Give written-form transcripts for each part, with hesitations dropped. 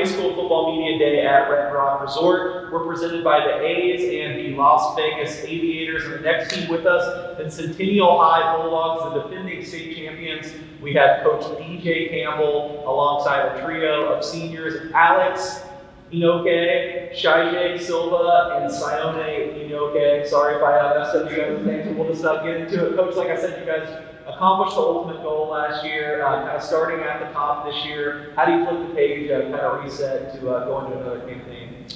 High School Football Media Day at Red Rock Resort. We're presented by the A's and the Las Vegas Aviators. And the next team with us, the Centennial High Bulldogs, the defending state champions. We have Coach DJ Campbell alongside a trio of seniors, Alex Inoke, Shaije Silva, and Sione Inoke. Sorry if I messed up you guys' names, but we'll just get into it. Coach, like I said, you guys accomplished the ultimate goal last year, kind of starting at the top this year. How do you flip the page, kind of reset to go into another campaign?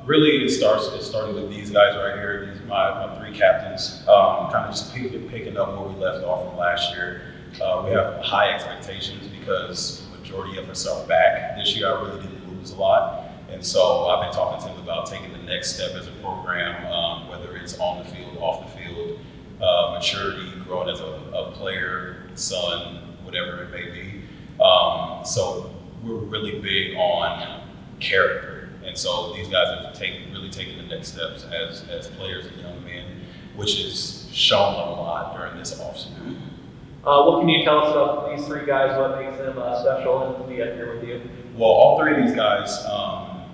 Really, it started with these guys right here. These my three captains, kind of just picking up where we left off from last year. We have high expectations because the majority of us are back. This year, I really didn't lose a lot. And so I've been talking to him about taking the next step as a program, whether it's on the field, off the field, maturity, growing as a player, son, whatever it may be. So we're really big on character. And so these guys have really taken the next steps as players and young men, which is shown a lot during this offseason. What can you tell us about these three guys? What makes them special and to be up here with you? Well, all three of these guys,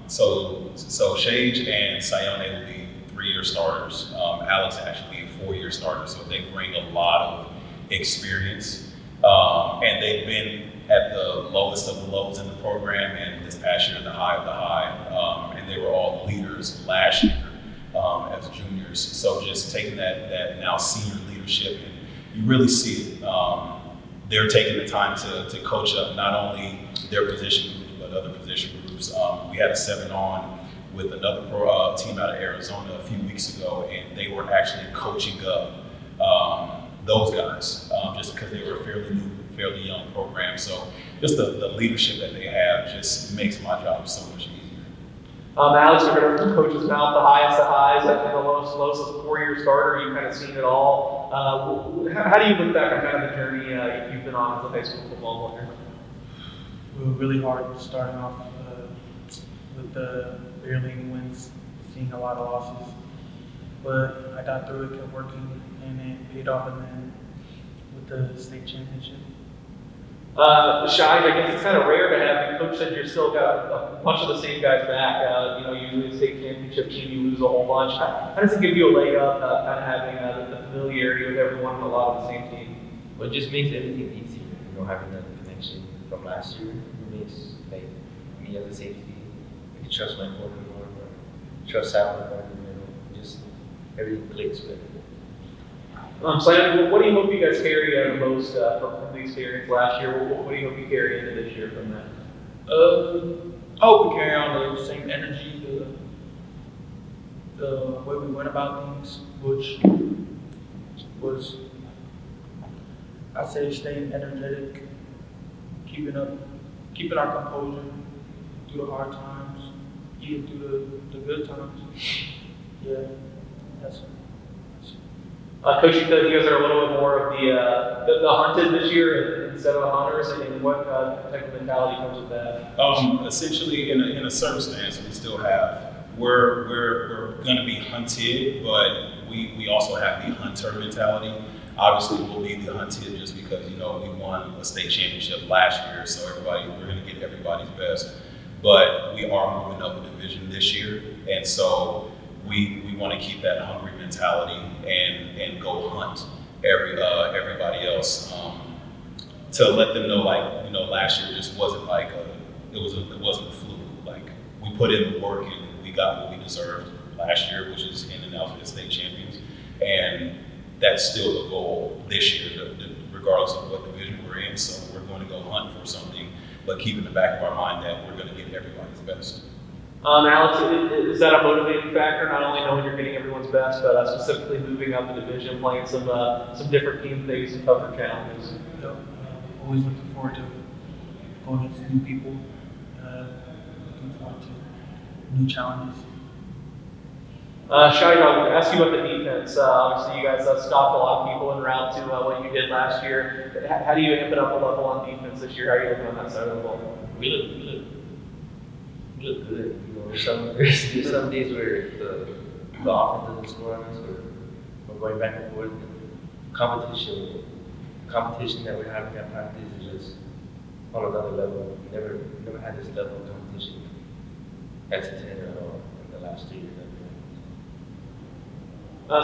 so Shage and Sione will be 3-year starters. Alex actually a 4-year starter, so they bring a lot of experience. And they've been at the lowest of the lows in the program, and this past year the high of the high. And they were all leaders last year as juniors. So just taking that now senior leadership, and you really see it. They're taking the time to coach up not only their position groups, but other position groups. We had a 7-on with another team out of Arizona a few weeks ago, and they were actually coaching up those guys just because they were a fairly new, fairly young program. So just the leadership that they have just makes my job so much easier. Alex, you heard from coach's mouth, the highest of highs and the lowest of lows as a 4-year starter. You've kind of seen it all. How do you look back on kind of the journey you've been on as a high school football player? We were really hard starting off with the barely any wins, seeing a lot of losses. But I got through it, kept working, and it paid off in the end with the state championship. Shai, I guess it's kind of rare to have. The coach said you're still got a bunch of the same guys back. Usually the state championship team, you lose a whole bunch. How does it give you a leg up, kind of having the familiarity with everyone and a lot of the same team? Well, it just makes everything easier, having that connection from last year. It makes me as a safety, I can trust my corner more, trust Alan more in the middle. Just everything clicks better. So what do you hope you guys carry the most from the experience last year? What do you hope you carry into this year from that? I hope we carry on the same energy, the way we went about things, which was, I'd say, staying energetic, keeping our composure through the hard times, even through the good times. Yeah, that's it. Coach, you feel like you guys are a little bit more of the hunted this year instead of the hunters, and what type of mentality comes with that? Essentially, in a circumstance, we still have. We're going to be hunted, but we also have the hunter mentality. Obviously, we'll be the hunted just because we won a state championship last year, so we're going to get everybody's best. But we are moving up a division this year, and so we want to keep that hungry mentality and go hunt everybody else to let them know, last year just wasn't it wasn't a fluke. We put in the work and we got what we deserved last year, which is in and out for the state champions, and that's still the goal this year, regardless of what division we're in. So we're going to go hunt for something, but keep in the back of our mind that we're going to get everybody's best. Alex, is that a motivating factor? Not only knowing you're getting everyone's best, but specifically moving up the division, playing some different team things and tougher challenges. Yep. Always looking forward to going against new people. Looking forward to new challenges. Shai, I'll ask you about the defense. Obviously, you guys stopped a lot of people en route to what you did last year. How do you amp it up a level on defense this year? How are you looking on that side of the ball? We look good. There's some days where the offense doesn't score on us, or we're going back and forth. Competition that we're having at practice is just on another level. We never had this level of competition at Centennial in the last 2 years.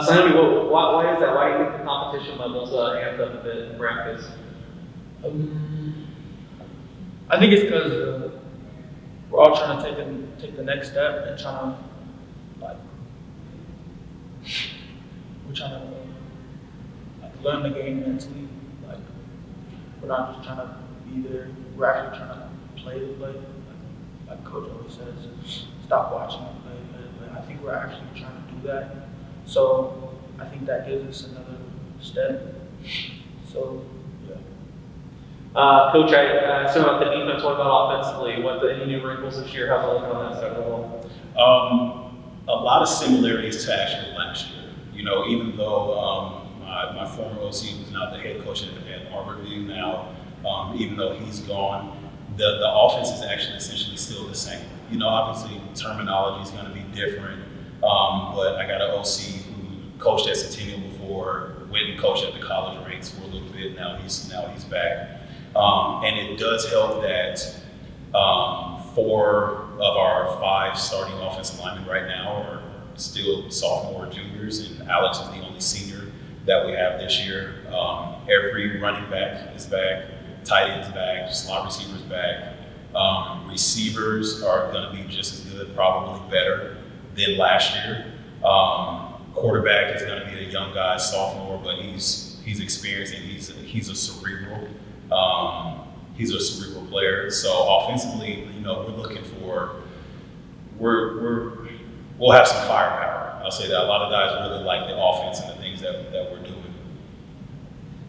Simon, why is that? Why do you think the competition levels amped up a bit in practice? I think it's because we're all trying to take the next step and trying to we're trying to learn the game mentally. Like we're not just trying to be there. We're actually trying to play the play. Like Coach always says, stop watching and play. I think we're actually trying to do that. So I think that gives us another step. So yeah. Coach, I assume about the defense. What about offensively? Any new wrinkles this year? How's it looking on that side of the ball? A lot of similarities to actually last year. You know, even though my former OC was not the head coach at Harborview now, even though he's gone, the offense is actually essentially still the same. You know, obviously terminology is going to be different, but I got an OC who coached at Centennial before, went and coached at the college ranks for a little bit. Now he's back, and it does help that 4 of our 5 starting offensive linemen right now are still sophomore juniors, and Alex is the only senior that we have this year. Every running back is back, tight ends back, slot receivers back. Receivers are going to be just as good, probably better than last year. Quarterback is going to be a young guy, sophomore, but he's experienced and he's a cerebral. He's a cerebral player. So offensively, you know, we're looking for we'll have some firepower. I'll say that a lot of guys really like the offense and the things that we're doing.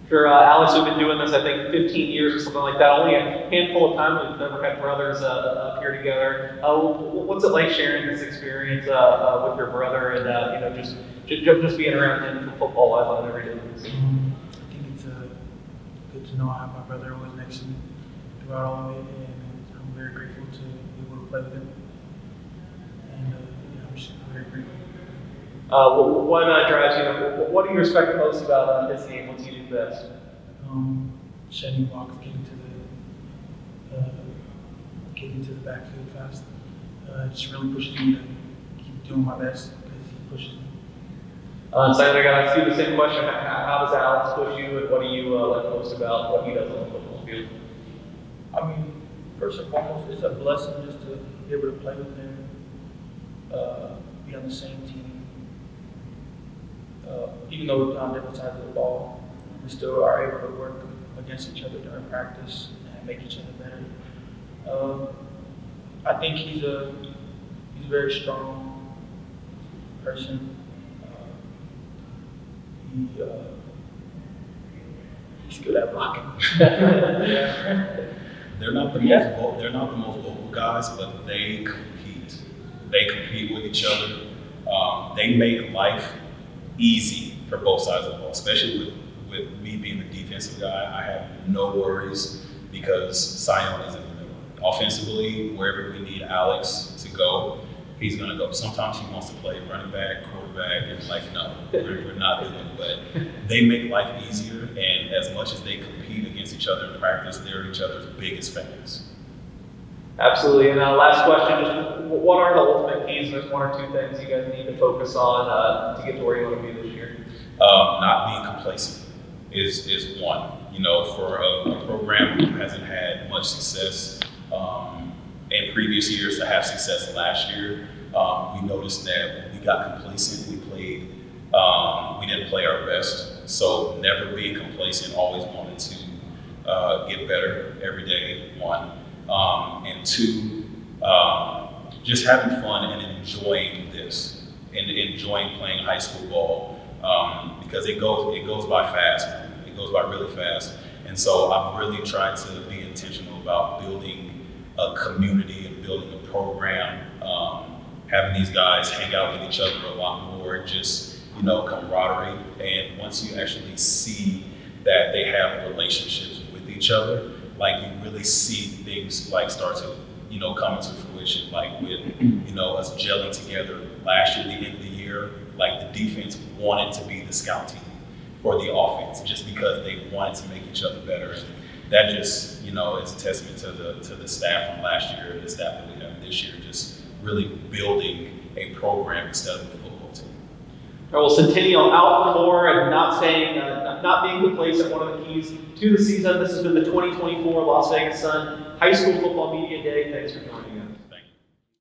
Sure, Alex, we've been doing this, I think, 15 years or something like that. Only a handful of times we've ever had brothers up here together. What's it like sharing this experience with your brother and you know, just being around him for football life on an everyday basis? I think it's good to know I have my brother always next to me throughout all of it, and I'm very grateful to be able to play with him. And yeah, I'm just very grateful. What drives you? What do you respect most about his game? What's he do best? Shedding blocks, getting to the backfield fast. It just really pushes me to keep doing my best because he pushes me. Simon, I got to ask you the same question. How does Alex push you, and what do you like most about what he does on the football field? I mean, first and foremost, it's a blessing just to be able to play with him, be on the same team. Even though we play on different sides of the ball, we still are able to work against each other during practice and make each other better. I think he's a very strong person. He's good at blocking. Yeah. They're not the most vocal guys, but they compete. They compete with each other. They make life easy for both sides of the ball, especially with me being the defensive guy. I have no worries because Sion is in the middle. Offensively, wherever we need Alex to go, he's going to go. Sometimes he wants to play running back, quarterback, and like, no, we're not doing it. But they make life easier, and as much as they compete against each other in practice, they're each other's biggest fans. Absolutely. And last question, just what are the ultimate keys? There's 1 or 2 things you guys need to focus on to get to where you want to be this year. Not being complacent is one. You know, for a program who hasn't had much success in previous years to have success last year, we noticed that when we got complacent, we didn't play our best. So never being complacent, always wanted to get better every day, 1. And 2, just having fun and enjoying this and enjoying playing high school ball because it goes by fast. It goes by really fast. And so I've really tried to be intentional about building a community and building a program, having these guys hang out with each other a lot more, just, you know, camaraderie. And once you actually see that they have relationships with each other, like you really see things like start to, you know, come into fruition, like with, you know, us gelling together last year, the end of the year, like the defense wanted to be the scout team for the offense just because they wanted to make each other better. And that just, you know, is a testament to the staff from last year, the staff that we have this year, just really building a program instead of a football team. All right, well, Centennial out for more and not being complacent, one of the keys to the season. This has been the 2024 Las Vegas Sun High School Football Media Day. Thanks for joining us.